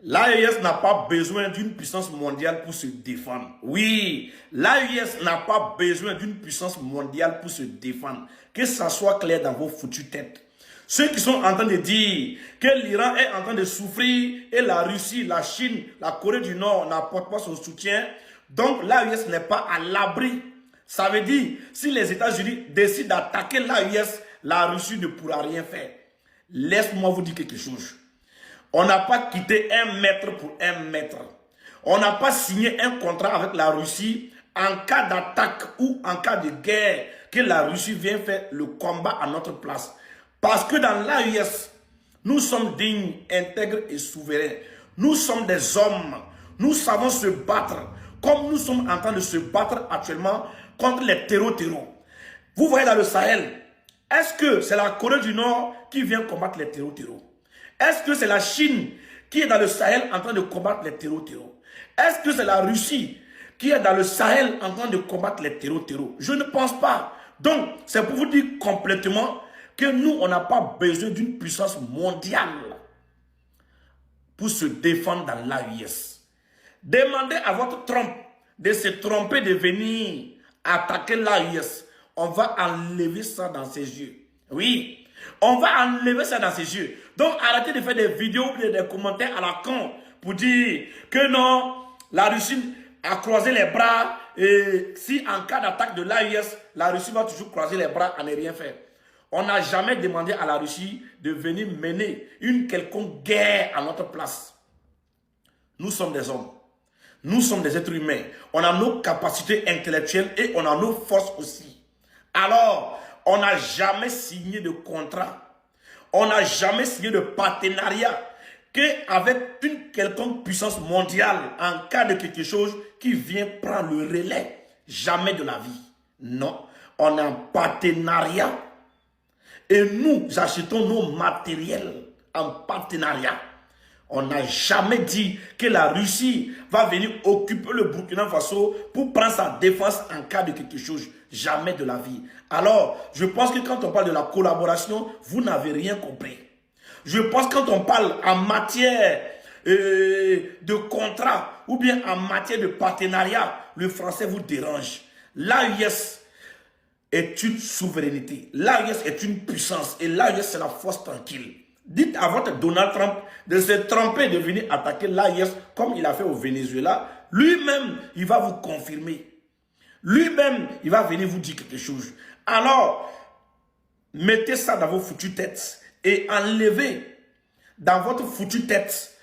L'AES n'a pas besoin d'une puissance mondiale pour se défendre. Oui, l'AES n'a pas besoin d'une puissance mondiale pour se défendre. Que ça soit clair dans vos foutues têtes. Ceux qui sont en train de dire que l'Iran est en train de souffrir et la Russie, la Chine, la Corée du Nord n'apportent pas son soutien, donc l'AES n'est pas à l'abri. Ça veut dire, si les États-Unis décident d'attaquer l'AES, la Russie ne pourra rien faire. Laisse-moi vous dire quelque chose. On n'a pas quitté 1 mètre pour 1 mètre. On n'a pas signé un contrat avec la Russie en cas d'attaque ou en cas de guerre que la Russie vient faire le combat à notre place. Parce que dans l'AES, nous sommes dignes, intègres et souverains. Nous sommes des hommes. Nous savons se battre comme nous sommes en train de se battre actuellement contre les terreaux. Vous voyez dans le Sahel, est-ce que c'est la Corée du Nord qui vient combattre les terreaux? Est-ce que c'est la Chine qui est dans le Sahel en train de combattre les terreaux? Est-ce que c'est la Russie qui est dans le Sahel en train de combattre les terreaux? Je ne pense pas. Donc, c'est pour vous dire complètement que nous, on n'a pas besoin d'une puissance mondiale pour se défendre dans l'AES. Demandez à votre Trump de se tromper de venir attaquer l'AES. On va enlever ça dans ses yeux. Oui, on va enlever ça dans ses yeux. Donc arrêtez de faire des vidéos ou des commentaires à la con pour dire que non, la Russie a croisé les bras et si en cas d'attaque de l'AES, la Russie va toujours croiser les bras à ne rien faire. On n'a jamais demandé à la Russie de venir mener une quelconque guerre à notre place. Nous sommes des hommes. Nous sommes des êtres humains. On a nos capacités intellectuelles et on a nos forces aussi. Alors, on n'a jamais signé de contrat. On n'a jamais signé de partenariat qu'avec une quelconque puissance mondiale en cas de quelque chose qui vient prendre le relais. Jamais de la vie. Non. On a un partenariat. Et nous achetons nos matériels en partenariat. On n'a jamais dit que la Russie va venir occuper le Burkina Faso pour prendre sa défense en cas de quelque chose. Jamais de la vie. Alors, je pense que quand on parle de la collaboration, vous n'avez rien compris. Je pense que quand on parle en matière de contrat ou bien en matière de partenariat, le français vous dérange. L'AES est une souveraineté. L'AES est une puissance. Et l'AES, c'est la force tranquille. Dites à votre Donald Trump de se tromper de venir attaquer l'AES comme il a fait au Venezuela. Lui-même, il va vous confirmer. Lui-même, il va venir vous dire quelque chose. Alors, mettez ça dans vos foutues têtes et enlevez dans votre foutue tête